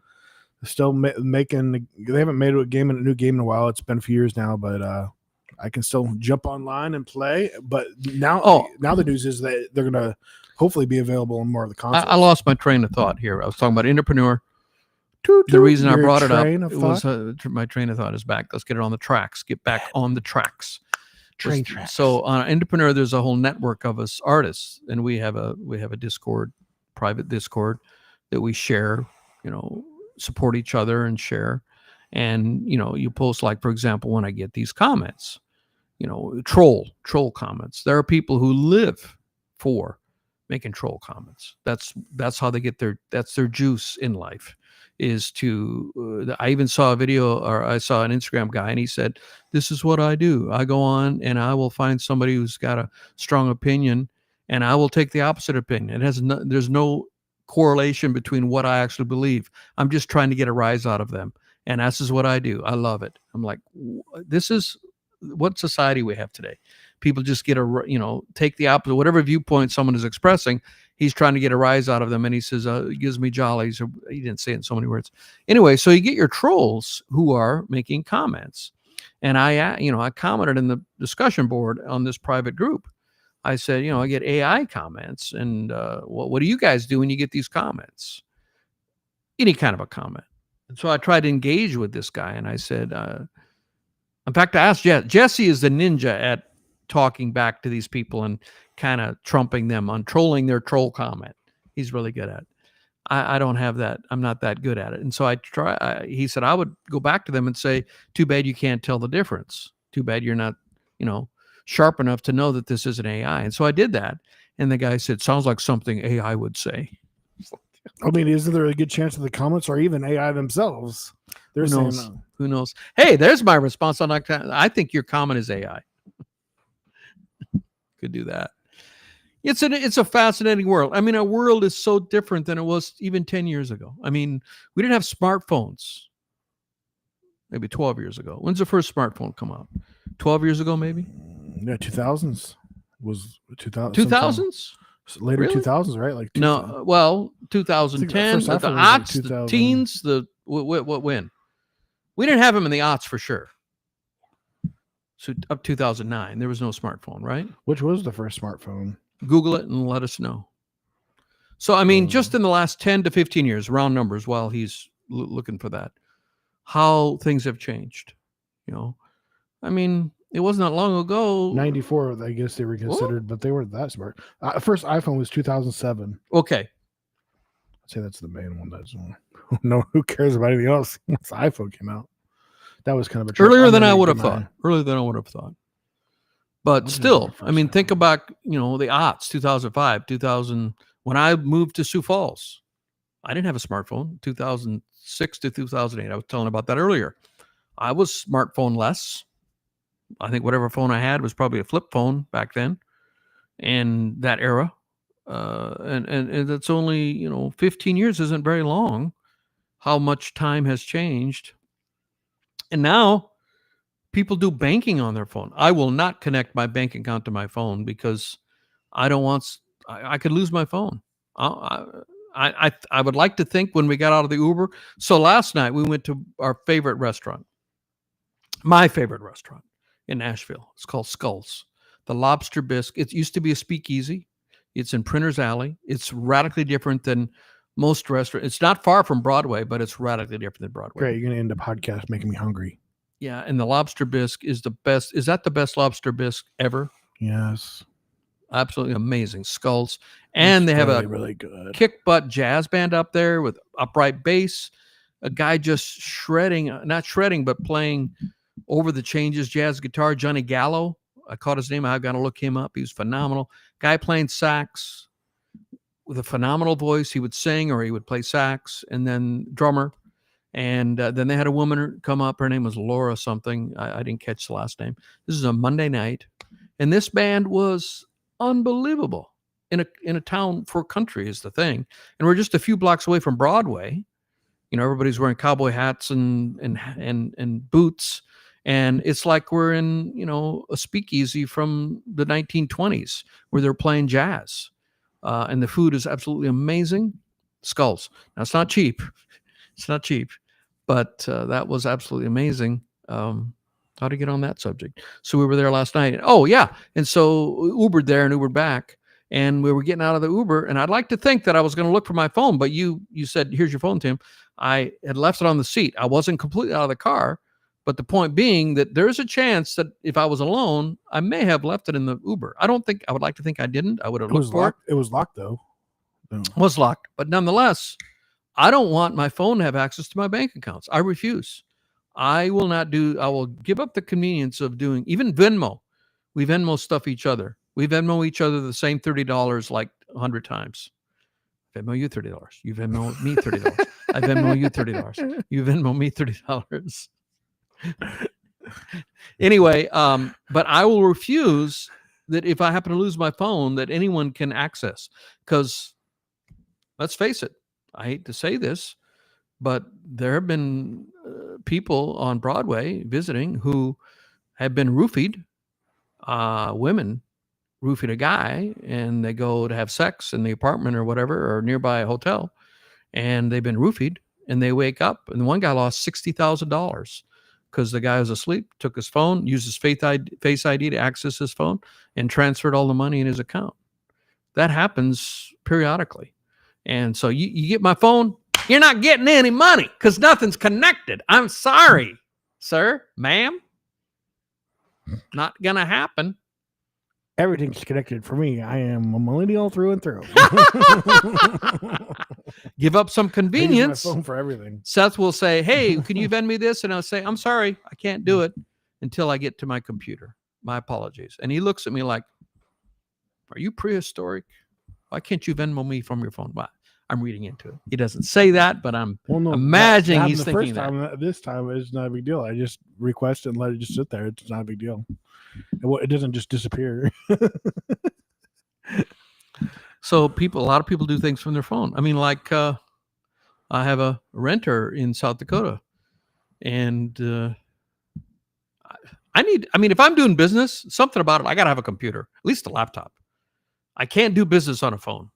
Still making. They haven't made a new game in a while. It's been a few years now, but I can still jump online and play. But now the news is that they're gonna hopefully be available on more of the consoles. I lost my train of thought here. I was talking about Indepreneur. The reason I brought it up was my train of thought is back. Let's get it on the tracks. Get back on the tracks. Train tracks. So on Indepreneur, there's a whole network of us artists, and we have a Discord, private Discord, that we share. Support each other and share. And you post, like, for example, when I get these comments, troll comments. There are people who live for making troll comments. That's how they get that's their juice in life. Is to I even saw a video, or I saw an Instagram guy, and he said, this is what I do. I go on and I will find somebody who's got a strong opinion, and I will take the opposite opinion. There's no correlation between what I actually believe. I'm just trying to get a rise out of them, and this is what I do. I love it. I'm like, this is what society we have today. People just get take the opposite, whatever viewpoint someone is expressing. He's trying to get a rise out of them, and he says, it gives me jollies. Or he didn't say it in so many words. Anyway, so you get your trolls who are making comments. And I commented in the discussion board on this private group. I said, I get AI comments. And what do you guys do when you get these comments? Any kind of a comment. And so I tried to engage with this guy, and I said, in fact, I asked Jesse is the ninja at talking back to these people and kind of trumping them on trolling their troll comment. He's really good at it. I don't have that. I'm not that good at it. And so he said, I would go back to them and say, too bad you can't tell the difference. Too bad you're not, sharp enough to know that this is an AI. And so I did that. And the guy said, sounds like something AI would say. I mean, isn't there a good chance that the comments are even AI themselves? They're saying, no. Who knows? Hey, there's my response on that. I think your comment is AI. Could do that. It's a fascinating world. I mean, our world is so different than it was even 10 years ago. I mean, we didn't have smartphones maybe 12 years ago. When's the first smartphone come out? 12 years ago, maybe? Yeah, 2000s. Was 2000s? Later Really? 2000s, right? Like 2010, the aughts, the teens, when? We didn't have them in the aughts for sure. So up 2009, there was no smartphone, right? Which was the first smartphone? Google it and let us know. So, I mean, just in the last 10 to 15 years, round numbers, while he's looking for that, how things have changed. I mean, it wasn't that long ago. 94, I guess they were considered, but they weren't that smart. First iPhone was 2007. Okay. I'd say that's the main one. That's no, who cares about anything else once the iPhone came out? That was kind of a earlier than I would have thought. Earlier than I would have thought. But still, I mean, think about, the aughts, 2005, 2000. When I moved to Sioux Falls, I didn't have a smartphone. 2006 to 2008. I was telling about that earlier. I was smartphone less. I think whatever phone I had was probably a flip phone back then, and that era. And that's only, 15 years isn't very long. How much time has changed. And now people do banking on their phone. I will not connect my bank account to my phone because I don't want. I could lose my phone. I would like to think when we got out of the Uber. So last night we went to our favorite restaurant. My favorite restaurant in Nashville. It's called Skulls. The Lobster Bisque. It used to be a speakeasy. It's in Printer's Alley. It's radically different than most restaurants. It's not far from Broadway, but it's radically different than Broadway. Great. You're going to end the podcast making me hungry. Yeah. And the Lobster Bisque is the best. Is that the best Lobster Bisque ever? Yes. Absolutely amazing. Skulls. And they have a really good kick butt jazz band up there with upright bass. A guy just not shredding, but playing over the changes, jazz guitar. Johnny Gallo. I caught his name. I've got to look him up. He was phenomenal. Guy playing sax with a phenomenal voice. He would sing or he would play sax, and then drummer. And then they had a woman come up. Her name was Laura something. I didn't catch the last name. This is a Monday night. And this band was unbelievable in a town for country is the thing. And we're just a few blocks away from Broadway. Everybody's wearing cowboy hats and boots. And it's like we're in, a speakeasy from the 1920s where they're playing jazz. And the food is absolutely amazing. Skulls. Now, it's not cheap. It's not cheap. But that was absolutely amazing. How to get on that subject. So we were there last night. Oh, yeah. And so Ubered there and Ubered back. And we were getting out of the Uber. And I'd like to think that I was going to look for my phone. But you said, here's your phone, Tim. I had left it on the seat. I wasn't completely out of the car. But the point being that there's a chance that if I was alone, I may have left it in the Uber. I would like to think I didn't. I would have looked for it. It was locked, though. It was locked. But nonetheless, I don't want my phone to have access to my bank accounts. I refuse. I will give up the convenience of doing even Venmo. We Venmo stuff each other. We Venmo each other the same $30 like 100 times. Venmo you $30. You Venmo me $30. I Venmo you $30. You Venmo me $30. Anyway, but I will refuse that if I happen to lose my phone that anyone can access. Because let's face it, I hate to say this, but there have been people on Broadway visiting who have been roofied. Women roofied a guy, and they go to have sex in the apartment or whatever, or nearby a hotel, and they've been roofied, and they wake up, and one guy lost $60,000 because the guy was asleep, took his phone, used his Face ID to access his phone, and transferred all the money in his account. That happens periodically. And so you get my phone, you're not getting any money because nothing's connected. I'm sorry, sir, ma'am. Not going to happen. Everything's connected for me. I am a millennial through and through. Give up some convenience. I use my phone for everything. Seth will say, "Hey, can you vend me this?" And I'll say, "I'm sorry, I can't do it until I get to my computer. My apologies." And he looks at me like, "Are you prehistoric? Why can't you Venmo me from your phone?" Well, I'm reading into it. He doesn't say that, but I'm imagining he's thinking that. This time it's not a big deal. I just request it and let it just sit there. It's not a big deal. It doesn't just disappear. So a lot of people do things from their phone. I mean, like I have a renter in South Dakota, and if I'm doing business, something about it, I got to have a computer, at least a laptop. I can't do business on a phone.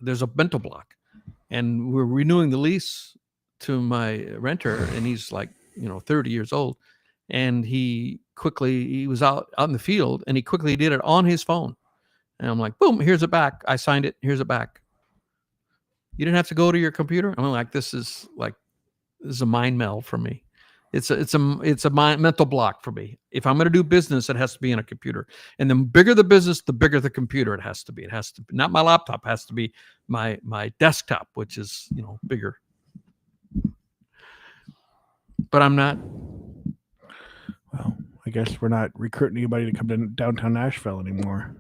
There's a mental block, and we're renewing the lease to my renter, and he's like, 30 years old, and he was out in the field, and he quickly did it on his phone. And I'm like, boom, here's it back. I signed it. Here's it back. You didn't have to go to your computer. I'm like, this is a mind meld for me. It's a mental block for me. If I'm going to do business, it has to be in a computer. And the bigger the business, the bigger the computer it has to be. It has to be not my laptop. It has to be my desktop, which is bigger. But I'm not. Well, I guess we're not recruiting anybody to come to downtown Nashville anymore.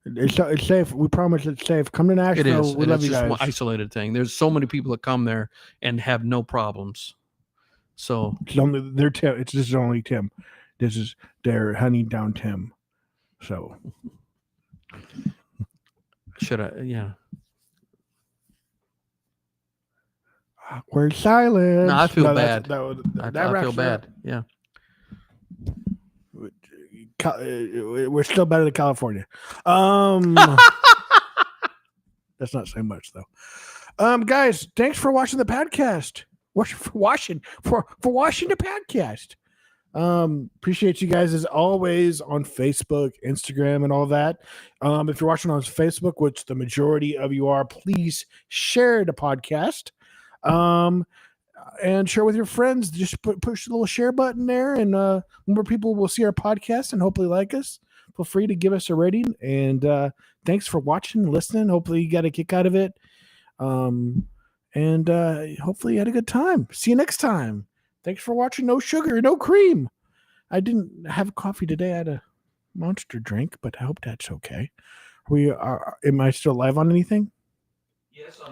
It's safe. We promise it's safe. Come to Nashville. It is. We love you guys. It's just one isolated thing. There's so many people that come there and have no problems. So it's just only Tim. This is their honey down Tim. So should I? Yeah. Awkward silence. No, I feel bad. I feel bad. Yeah. We're still better than California. That's not saying much though. Guys, thanks for watching the podcast. For watching the podcast. Appreciate you guys as always on Facebook, Instagram, and all that. If you're watching on Facebook, which the majority of you are, please share the podcast. And share with your friends. Just push the little share button there, and more people will see our podcast and hopefully like us. Feel free to give us a rating. And thanks for watching and listening. Hopefully you got a kick out of it. And hopefully you had a good time. See you next time. Thanks for watching. No sugar, no cream. I didn't have coffee today. I had a Monster drink, but I hope that's okay. Am I still live on anything? Yes.